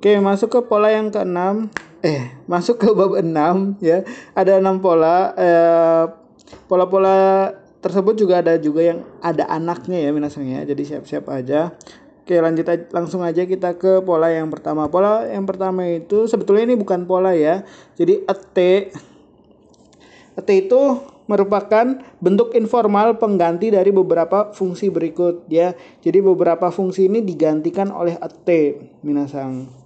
Oke, masuk ke pola yang keenam. Masuk ke bab 6 ya. Ada 6 pola. Pola-pola tersebut juga ada yang ada anaknya ya minasang ya. Jadi siap-siap aja. Oke, langsung aja kita ke pola yang pertama. Pola yang pertama itu sebetulnya ini bukan pola ya. Jadi ET itu merupakan bentuk informal pengganti dari beberapa fungsi berikut ya. Jadi beberapa fungsi ini digantikan oleh ET minasang.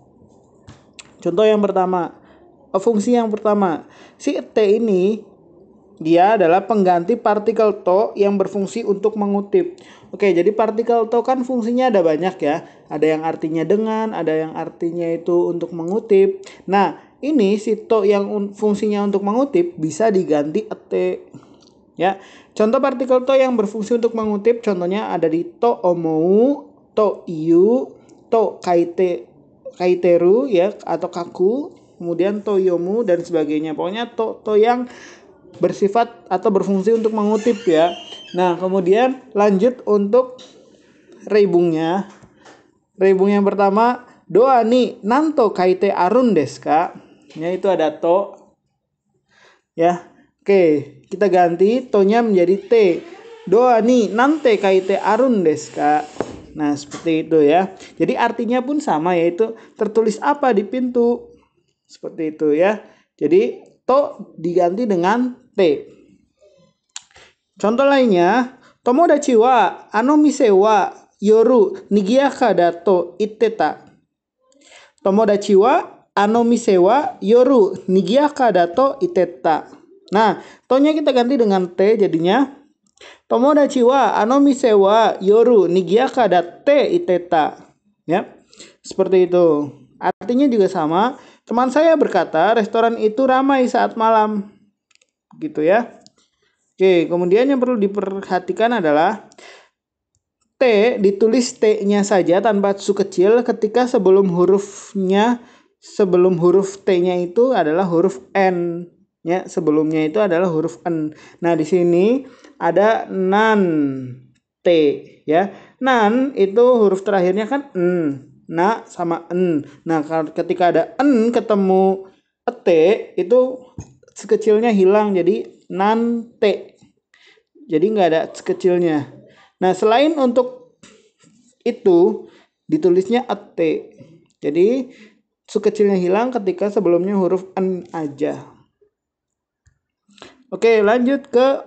Contoh yang pertama, fungsi yang pertama, si ET ini dia adalah pengganti partikel to yang berfungsi untuk mengutip. Oke, jadi partikel to kan fungsinya ada banyak ya. Ada yang artinya dengan, ada yang artinya itu untuk mengutip. Nah, ini si to yang fungsinya untuk mengutip bisa diganti ET. Ya, contoh partikel to yang berfungsi untuk mengutip contohnya ada di to omou, to iu, to kaiteru ya atau kaku, kemudian toyomu dan sebagainya. Pokoknya to yang bersifat atau berfungsi untuk mengutip ya. Nah, kemudian lanjut untuk reibungnya. Reibung yang pertama, doa ni nanto kaite arun desu ka? Ya, itu ada to. Ya. Oke, kita ganti to-nya menjadi t. Doa ni nante kaite arun desu ka? Nah, seperti itu ya. Jadi artinya pun sama, yaitu tertulis apa di pintu. Seperti itu ya. Jadi to diganti dengan t. Contoh lainnya, tomodachi wa ano mise wa yoru nigiaka da to itteta. Tomodachi wa ano mise wa yoru nigiaka da to itteta. Nah, to-nya kita ganti dengan t jadinya tomodachi wa ano mise wa yoru nigiaka da te iteta. Ya. Seperti itu. Artinya juga sama. Teman saya berkata, restoran itu ramai saat malam. Gitu ya. Oke, kemudian yang perlu diperhatikan adalah T ditulis T-nya saja tanpa su kecil ketika sebelum huruf T-nya itu adalah huruf N. Ya, sebelumnya itu adalah huruf N. Nah, di sini ada nan T ya. Nan itu huruf terakhirnya kan N. Na sama N. Nah, ketika ada N ketemu T itu sekecilnya hilang jadi nan T. Jadi nggak ada sekecilnya. Nah, selain untuk itu ditulisnya T. Jadi su kecilnya hilang ketika sebelumnya huruf N aja. Oke, lanjut ke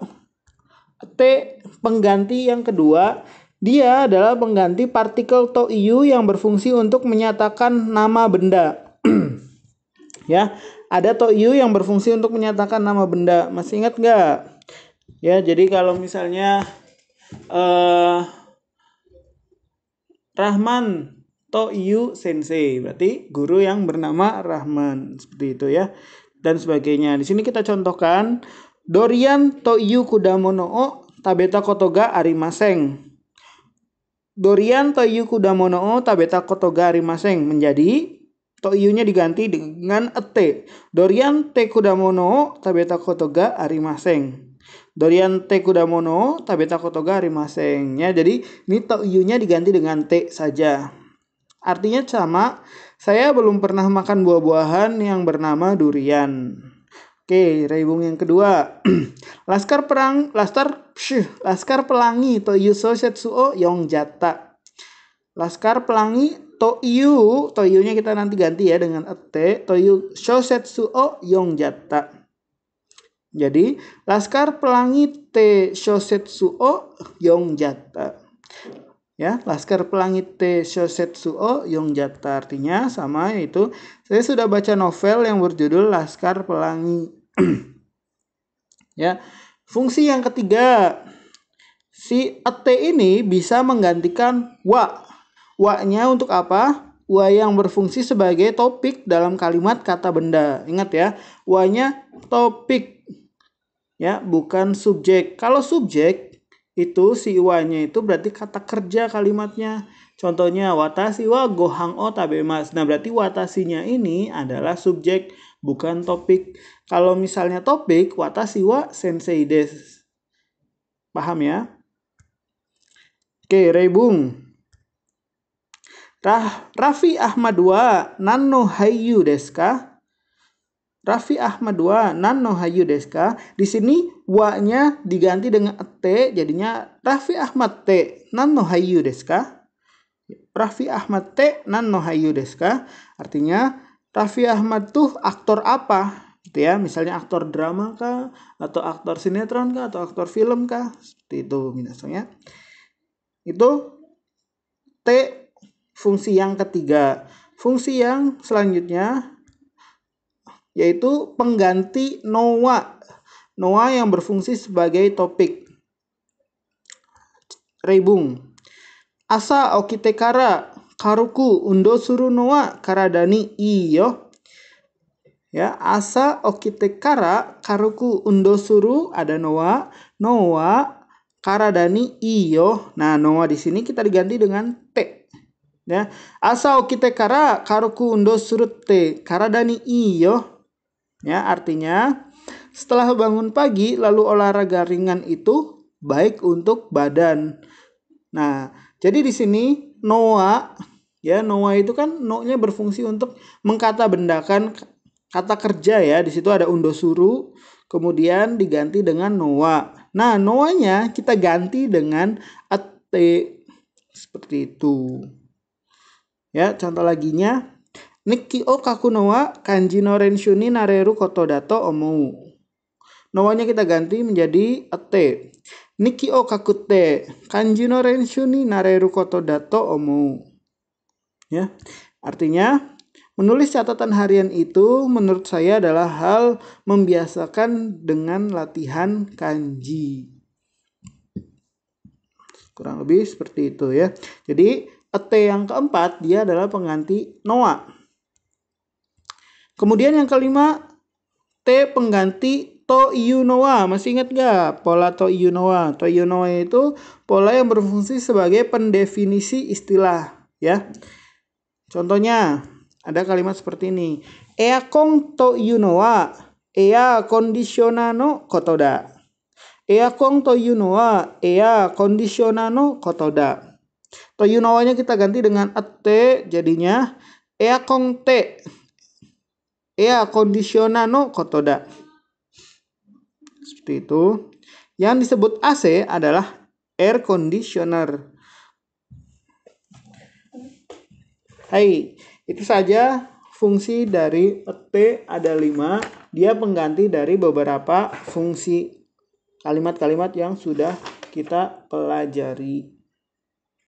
T pengganti yang kedua. Dia adalah pengganti partikel to iu yang berfungsi untuk menyatakan nama benda. Ya, ada to iu yang berfungsi untuk menyatakan nama benda. Masih ingat nggak? Ya, jadi kalau misalnya Rahman to iu sensei, berarti guru yang bernama Rahman, seperti itu ya. Dan sebagainya. Di sini kita contohkan Dorian to iu kudamono o tabeta kotoga arimaseng. Dorian to iu kudamono o tabeta kotoga arimaseng menjadi to iu-nya diganti dengan ete. Dorian te kudamono o tabeta kotoga arimaseng. Dorian te kudamono o tabeta kotoga arimaseng. Ya, jadi ini to iu-nya diganti dengan te saja. Artinya sama, saya belum pernah makan buah-buahan yang bernama durian. Oke, reibung yang kedua. Laskar pelangi to iu sosetsu o yongjata. Laskar pelangi to iu-nya kita nanti ganti ya dengan ete, to iu sosetsu o yongjata. Jadi, Laskar pelangi te shosetsu o yongjata. Ya, Laskar pelangi te shosetsu o yongjata artinya sama, yaitu saya sudah baca novel yang berjudul Laskar Pelangi. Ya, fungsi yang ketiga, si ete ini bisa menggantikan wa. Wa-nya untuk apa? Wa yang berfungsi sebagai topik dalam kalimat kata benda. Ingat ya, wa-nya topik. Ya, bukan subjek. Kalau subjek itu si wa-nya itu berarti kata kerja kalimatnya. Contohnya watashi wa gohan o tabemasu. Nah, berarti watasinya ini adalah subjek, bukan topik. Kalau misalnya topik, watashi wa sensei desu. Paham ya? Oke, reibung. Raffi Ahmad wa nanno hayu desu ka? Raffi Ahmad wa nanno hayu desu ka? Di sini wa-nya diganti dengan te, jadinya Raffi Ahmad te nanno hayu desu ka? Raffi Ahmad te nanno hayu desu ka? Artinya Raffi Ahmad tuh aktor apa? Gitu ya, misalnya aktor drama kah, atau aktor sinetron kah, atau aktor film kah? Seperti itu minasanya. Itu T fungsi yang ketiga. Fungsi yang selanjutnya yaitu pengganti noa. Noa yang berfungsi sebagai topik. Reibung. Asa okite kara karuku undo suru noa karadani iyo. Ya, asa okite kara karuku undo suru ada noa. Noa karadani iyo. Nah, noa di sini kita diganti dengan te. Ya, asa okite kara karuku undo suru te karadani iyo. Ya, artinya setelah bangun pagi lalu olahraga ringan itu baik untuk badan. Nah, jadi di sini noa, ya noa itu kan no-nya berfungsi untuk mengkata bendakan kata kerja ya. Di situ ada undo suru, kemudian diganti dengan noa. Nah, noa-nya kita ganti dengan ate seperti itu. Ya, contoh laginya Nikki o kaku noa kanji no renshu ni nareru koto dato omou. Noa-nya kita ganti menjadi ate. Nikki o kaku te kanji no renshu ni nareru koto dato omou. Ya, artinya menulis catatan harian itu menurut saya adalah hal membiasakan dengan latihan kanji. Kurang lebih seperti itu ya. Jadi ate yang keempat dia adalah pengganti noa. Kemudian yang kelima T pengganti to iu noa. Masih ingat gak pola to iu noa? To iu noa itu pola yang berfungsi sebagai pendefinisi istilah ya. Contohnya ada kalimat seperti ini. Eakong to iu noa ea kondisiona no koto da. Eakong to iu noa ea kondisiona no koto da. To iu noa-nya kita ganti dengan ate, jadinya eakong te ea kondisiona no koto da. Seperti itu. Yang disebut AC adalah air conditioner. Hai, itu saja fungsi dari T ada 5. Dia pengganti dari beberapa fungsi kalimat-kalimat yang sudah kita pelajari.